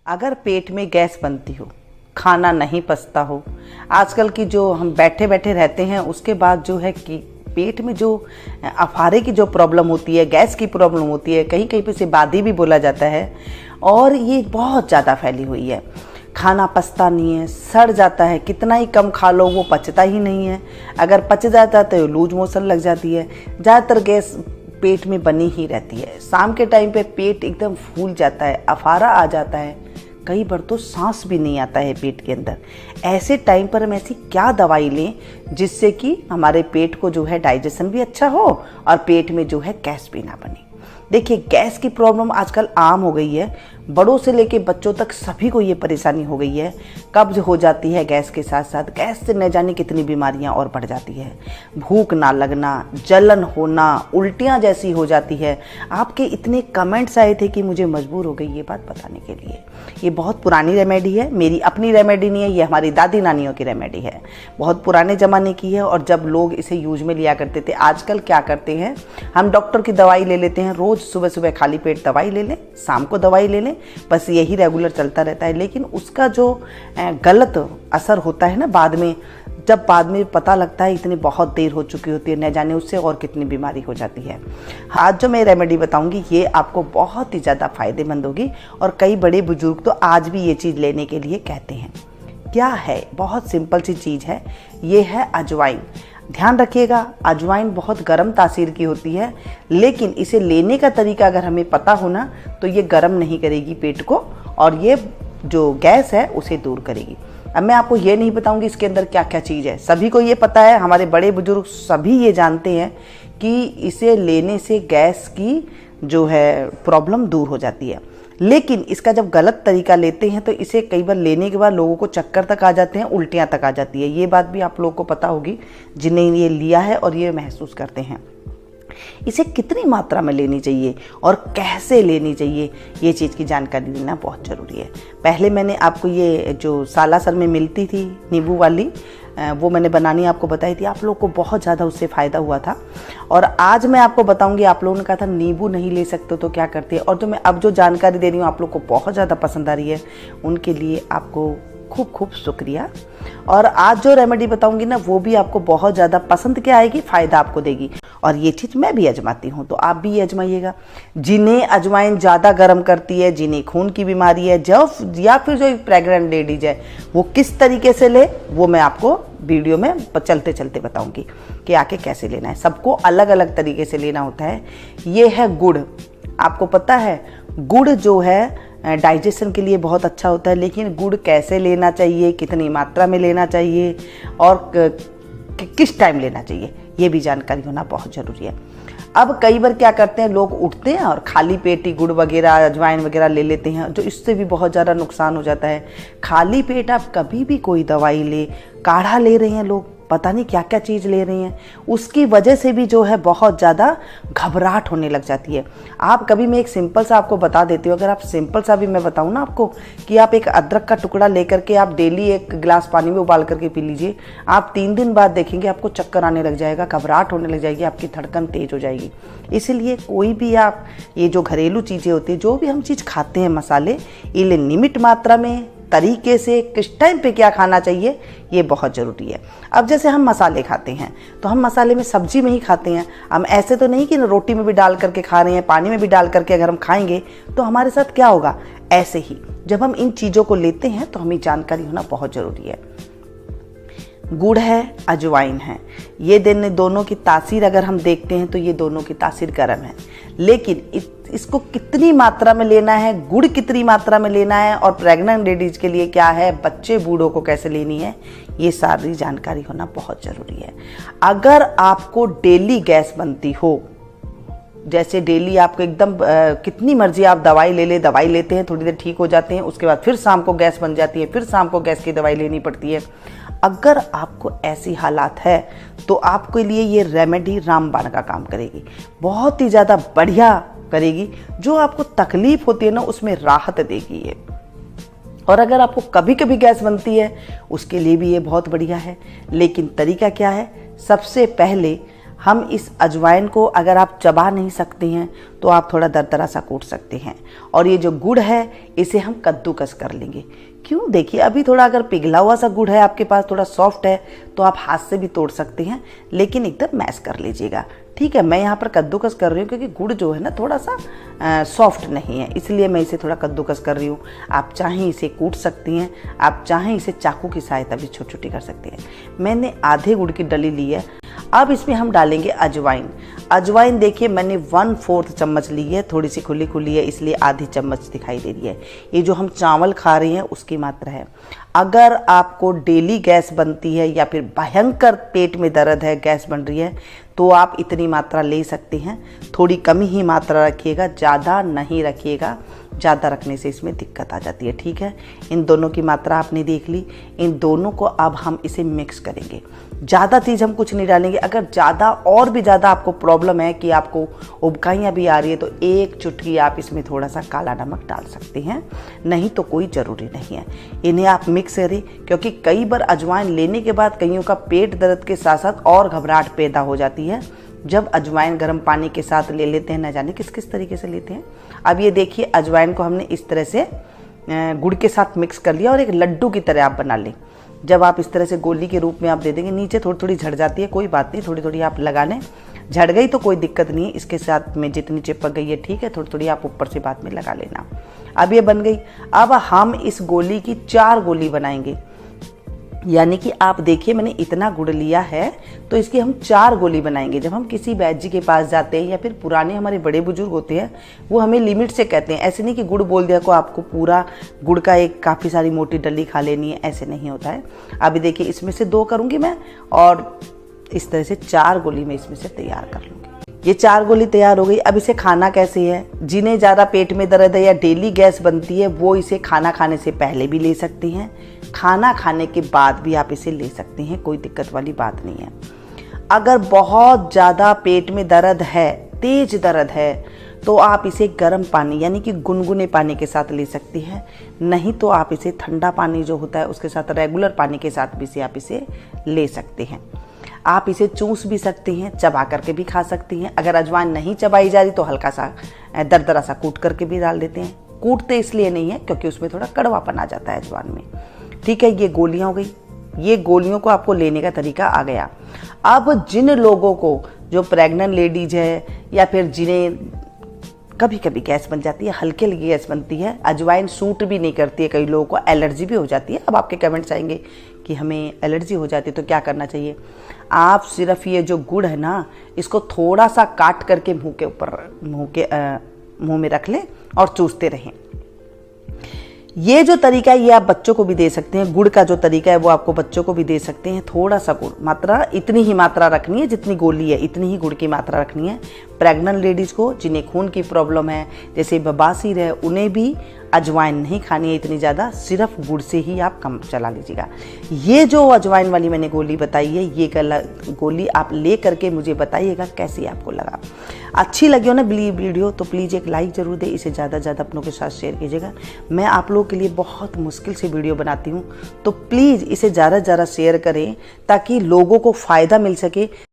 अगर पेट में गैस बनती हो, खाना नहीं पचता हो, आजकल की जो हम बैठे बैठे रहते हैं उसके बाद जो है कि पेट में जो अफारे की जो प्रॉब्लम होती है, गैस की प्रॉब्लम होती है, कहीं कहीं पे से बादी भी बोला जाता है और ये बहुत ज़्यादा फैली हुई है। खाना पचता नहीं है, सड़ जाता है, कितना ही कम खा लो वो पचता ही नहीं है। अगर पच जाता है तो लूज मोशन लग जाती है। ज़्यादातर गैस पेट में बनी ही रहती है। शाम के टाइम पे पेट एकदम फूल जाता है, अफारा आ जाता है, कई बार तो सांस भी नहीं आता है पेट के अंदर। ऐसे टाइम पर हम ऐसी क्या दवाई लें जिससे कि हमारे पेट को जो है डाइजेशन भी अच्छा हो और पेट में जो है गैस भी ना बने। देखिए, गैस की प्रॉब्लम आजकल आम हो गई है, बड़ों से लेके बच्चों तक सभी को ये परेशानी हो गई है। कब्ज हो जाती है, गैस के साथ साथ गैस से न जाने कितनी बीमारियां और बढ़ जाती है। भूख ना लगना, जलन होना, उल्टियां जैसी हो जाती है। आपके इतने कमेंट्स आए थे कि मुझे मजबूर हो गई ये बात बताने के लिए। ये बहुत पुरानी रेमेडी है, मेरी अपनी रेमेडी नहीं है, ये हमारी दादी नानियों की रेमेडी है, बहुत पुराने ज़माने की है। और जब लोग इसे यूज में लिया करते थे, आजकल क्या करते हैं, हम डॉक्टर की दवाई ले लेते हैं, रोज़ सुबह सुबह खाली पेट दवाई ले लें, शाम को दवाई ले लें, बस यही रेगुलर चलता रहता है। लेकिन उसका जो गलत असर होता है ना बाद में, जब बाद में पता लगता है इतनी बहुत देर हो चुकी होती है, न जाने उससे और कितनी बीमारी हो जाती है। आज जो मैं रेमेडी बताऊंगी ये आपको बहुत ही ज़्यादा फायदेमंद होगी और कई बड़े बुजुर्ग तो आज भी ये चीज़ लेने के लिए कहते हैं। क्या है? बहुत सिंपल सी चीज़ है, ये है अजवाइन। ध्यान रखिएगा, अजवाइन बहुत गर्म तासीर की होती है, लेकिन इसे लेने का तरीका अगर हमें पता हो ना तो ये गर्म नहीं करेगी पेट को और ये जो गैस है उसे दूर करेगी। अब मैं आपको ये नहीं बताऊंगी इसके अंदर क्या क्या चीज़ है, सभी को ये पता है, हमारे बड़े बुजुर्ग सभी ये जानते हैं कि इसे लेने से गैस की जो है प्रॉब्लम दूर हो जाती है। लेकिन इसका जब गलत तरीका लेते हैं तो इसे कई बार लेने के बाद लोगों को चक्कर तक आ जाते हैं, उल्टियाँ तक आ जाती है। ये बात भी आप लोगों को पता होगी जिन्हें ये लिया है और ये महसूस करते हैं। इसे कितनी मात्रा में लेनी चाहिए और कैसे लेनी चाहिए, ये चीज़ की जानकारी लेना बहुत ज़रूरी है। पहले मैंने आपको ये जो सालासर में मिलती थी नींबू वाली, वो मैंने बनानी आपको बताई थी, आप लोग को बहुत ज़्यादा उससे फ़ायदा हुआ था। और आज मैं आपको बताऊंगी, आप लोगों ने कहा था नींबू नहीं ले सकते तो क्या करते हैं, और जो मैं अब जो जानकारी दे रही हूँ आप लोग को बहुत ज़्यादा पसंद आ रही है, उनके लिए आपको खूब खूब शुक्रिया। और आज जो रेमेडी बताऊंगी ना वो भी आपको बहुत ज़्यादा पसंद क्या आएगी, फ़ायदा आपको देगी। और ये चीज़ मैं भी आजमाती हूँ तो आप भी ये आजमाइएगा। जिन्हें अजवाइन ज़्यादा गर्म करती है, जिन्हें खून की बीमारी है, जो या फिर जो प्रेग्नेंट लेडीज है, वो किस तरीके से ले वो मैं आपको वीडियो में चलते चलते बताऊंगी कि आके कैसे लेना है। सबको अलग अलग तरीके से लेना होता है। ये है गुड़। आपको पता है गुड़ जो है डाइजेशन के लिए बहुत अच्छा होता है, लेकिन गुड़ कैसे लेना चाहिए, कितनी मात्रा में लेना चाहिए और किस टाइम लेना चाहिए, ये भी जानकारी होना बहुत ज़रूरी है। अब कई बार क्या करते हैं, लोग उठते हैं और खाली पेट ही गुड़ वगैरह अजवाइन वगैरह ले लेते हैं, जो इससे भी बहुत ज़्यादा नुकसान हो जाता है। खाली पेट आप कभी भी कोई दवाई ले, काढ़ा ले रहे हैं लोग, पता नहीं क्या क्या चीज़ ले रही हैं, उसकी वजह से भी जो है बहुत ज़्यादा घबराहट होने लग जाती है। आप कभी, मैं एक सिंपल सा आपको बता देती हूँ, अगर आप सिंपल सा भी मैं बताऊँ ना आपको कि आप एक अदरक का टुकड़ा लेकर के आप डेली 1 गिलास पानी में उबाल करके पी लीजिए, आप 3 दिन बाद देखेंगे आपको चक्कर आने लग जाएगा, घबराहट होने लग जाएगी, आपकी धड़कन तेज हो जाएगी। इसीलिए कोई भी आप ये जो घरेलू चीज़ें होती हैं, जो भी हम चीज़ खाते हैं, मसाले, ये नियमित मात्रा में, तरीके से, किस टाइम पे क्या खाना चाहिए, ये बहुत ज़रूरी है। अब जैसे हम मसाले खाते हैं तो हम मसाले में सब्जी में ही खाते हैं, हम ऐसे तो नहीं कि रोटी में भी डाल करके खा रहे हैं, पानी में भी डाल करके अगर हम खाएंगे तो हमारे साथ क्या होगा। ऐसे ही जब हम इन चीज़ों को लेते हैं तो हमें जानकारी होना बहुत ज़रूरी है। गुड़ है, अजवाइन है, ये दोनों की तासीर अगर हम देखते हैं तो ये दोनों की तासीर गर्म है, लेकिन इसको कितनी मात्रा में लेना है, गुड़ कितनी मात्रा में लेना है और प्रेग्नेंट लेडीज के लिए क्या है, बच्चे बूढ़ों को कैसे लेनी है, ये सारी जानकारी होना बहुत ज़रूरी है। अगर आपको डेली गैस बनती हो, जैसे डेली आपको एकदम कितनी मर्जी आप दवाई ले ले, दवाई लेते हैं, थोड़ी देर ठीक हो जाते हैं, उसके बाद फिर शाम को गैस बन जाती है, फिर शाम को गैस की दवाई लेनी पड़ती है। अगर आपको ऐसी हालात है तो आपके लिए ये रेमेडी रामबाण का काम करेगी, बहुत ही ज़्यादा बढ़िया करेगी। जो आपको तकलीफ होती है ना उसमें राहत देगी ये। और अगर आपको कभी कभी गैस बनती है उसके लिए भी ये बहुत बढ़िया है। लेकिन तरीका क्या है, सबसे पहले हम इस अजवाइन को अगर आप चबा नहीं सकते हैं तो आप थोड़ा दरदरा सा कूट सकते हैं। और ये जो गुड़ है इसे हम कद्दूकस कर लेंगे। क्यों, देखिए अभी थोड़ा अगर पिघला हुआ सा गुड़ है आपके पास, थोड़ा सॉफ्ट है, तो आप हाथ से भी तोड़ सकते हैं, लेकिन एकदम मैश कर लीजिएगा। ठीक है, मैं यहाँ पर कद्दूकस कर रही हूँ क्योंकि गुड़ जो है ना थोड़ा सा सॉफ्ट नहीं है, इसलिए मैं इसे थोड़ा कद्दूकस कर रही हूँ। आप चाहें इसे कूट सकती हैं, आप चाहें इसे चाकू की सहायता भी छोटी छोटी कर सकती हैं। मैंने आधे गुड़ की डली ली है। अब इसमें हम डालेंगे अजवाइन। अजवाइन देखिए मैंने 1/4 चम्मच ली है, थोड़ी सी खुली खुली है इसलिए आधी चम्मच दिखाई दे रही है। ये जो हम चावल खा रहे हैं उसकी मात्रा है। अगर आपको डेली गैस बनती है या फिर भयंकर पेट में दर्द है, गैस बन रही है, तो आप इतनी मात्रा ले सकते हैं। थोड़ी कम ही मात्रा रखिएगा, ज़्यादा नहीं रखिएगा, ज़्यादा रखने से इसमें दिक्कत आ जाती है। ठीक है, इन दोनों की मात्रा आपने देख ली। इन दोनों को अब हम इसे मिक्स करेंगे। ज़्यादा चीज़ हम कुछ नहीं डालेंगे। अगर ज़्यादा और भी ज़्यादा आपको प्रॉब्लम है कि आपको उबकाइयाँ भी आ रही है तो एक चुटकी आप इसमें थोड़ा सा काला नमक डाल सकते हैं, नहीं तो कोई ज़रूरी नहीं है। इन्हें आप मिक्स करें, क्योंकि कई बार अजवाइन लेने के बाद कईयों का पेट दर्द के साथ साथ और घबराहट पैदा हो जाती है जब अजवाइन गर्म पानी के साथ ले लेते हैं, न जाने किस किस तरीके से लेते हैं। अब ये देखिए अजवाइन को हमने इस तरह से गुड़ के साथ मिक्स कर लिया और एक लड्डू की तरह आप बना लें। जब आप इस तरह से गोली के रूप में आप दे देंगे, नीचे थोड़ी थोड़ी झड़ जाती है, कोई बात नहीं, थोड़ी थोड़ी आप लगा लें। झड़ गई तो कोई दिक्कत नहीं है, इसके साथ में जितनी चिपक गई है ठीक है, थोड़ी थोड़ी आप ऊपर से बाद में लगा लेना। अब ये बन गई। अब हम इस गोली की 4 गोली बनाएंगे, यानी कि आप देखिए मैंने इतना गुड़ लिया है तो इसकी हम 4 गोली बनाएंगे। जब हम किसी वैद्य जी के पास जाते हैं या फिर पुराने हमारे बड़े बुजुर्ग होते हैं, वो हमें लिमिट से कहते हैं, ऐसे नहीं कि गुड़ बोल दिया को आपको पूरा गुड़ का एक काफ़ी सारी मोटी डली खा लेनी है, ऐसे नहीं होता है। अभी देखिए इसमें से 2 करूँगी मैं और इस तरह से 4 गोली मैं इसमें से तैयार कर लूँगी। ये 4 गोली तैयार हो गई। अब इसे खाना कैसे है, जिन्हें ज़्यादा पेट में दर्द है या डेली गैस बनती है वो इसे खाना खाने से पहले भी ले सकती हैं, खाना खाने के बाद भी आप इसे ले सकते हैं, कोई दिक्कत वाली बात नहीं है। अगर बहुत ज़्यादा पेट में दर्द है, तेज दर्द है, तो आप इसे गर्म पानी यानी कि गुनगुने पानी के साथ ले सकती हैं, नहीं तो आप इसे ठंडा पानी जो होता है उसके साथ, रेगुलर पानी के साथ भी आप इसे ले सकते हैं। आप इसे चूस भी सकती हैं, चबा करके भी खा सकती हैं। अगर अजवाइन नहीं चबाई जा रही तो हल्का सा दरदरा सा कूट करके भी डाल देते हैं। कूटते इसलिए नहीं है क्योंकि उसमें थोड़ा कड़वापन आ जाता है अजवाइन में। ठीक है, ये गोलियां हो गई। ये गोलियों को आपको लेने का तरीका आ गया। अब जिन लोगों को, जो प्रेग्नेंट लेडीज है या फिर जिन्हें कभी कभी गैस बन जाती है, हल्की हल्की गैस बनती है, अजवाइन सूट भी नहीं करती है, कई लोगों को एलर्जी भी हो जाती है। अब आपके कमेंट्स आएंगे कि हमें एलर्जी हो जाती है तो क्या करना चाहिए। आप सिर्फ ये जो गुड़ है ना, इसको थोड़ा सा काट करके मुंह में रख लें और चूसते रहें। ये जो तरीका है ये आप बच्चों को भी दे सकते हैं। गुड़ का जो तरीका है वो आपको बच्चों को भी दे सकते हैं। थोड़ा सा गुड़, मात्रा इतनी ही मात्रा रखनी है, जितनी गोली है इतनी ही गुड़ की मात्रा रखनी है। प्रेग्नेंट लेडीज़ को, जिन्हें खून की प्रॉब्लम है, जैसे बवासीर है, उन्हें भी अजवाइन नहीं खानी है इतनी ज़्यादा, सिर्फ गुड़ से ही आप कम चला लीजिएगा। ये जो अजवाइन वाली मैंने गोली बताई है, ये गोली आप ले करके मुझे बताइएगा कैसी आपको लगा। अच्छी लगी हो ना वीडियो तो प्लीज़ एक लाइक ज़रूर दे, इसे ज़्यादा से ज़्यादा अपनों के साथ शेयर कीजिएगा। मैं आप लोगों के लिए बहुत मुश्किल से वीडियो बनाती हूँ, तो प्लीज़ इसे ज़्यादा से ज़्यादा शेयर करें ताकि लोगों को फ़ायदा मिल सके।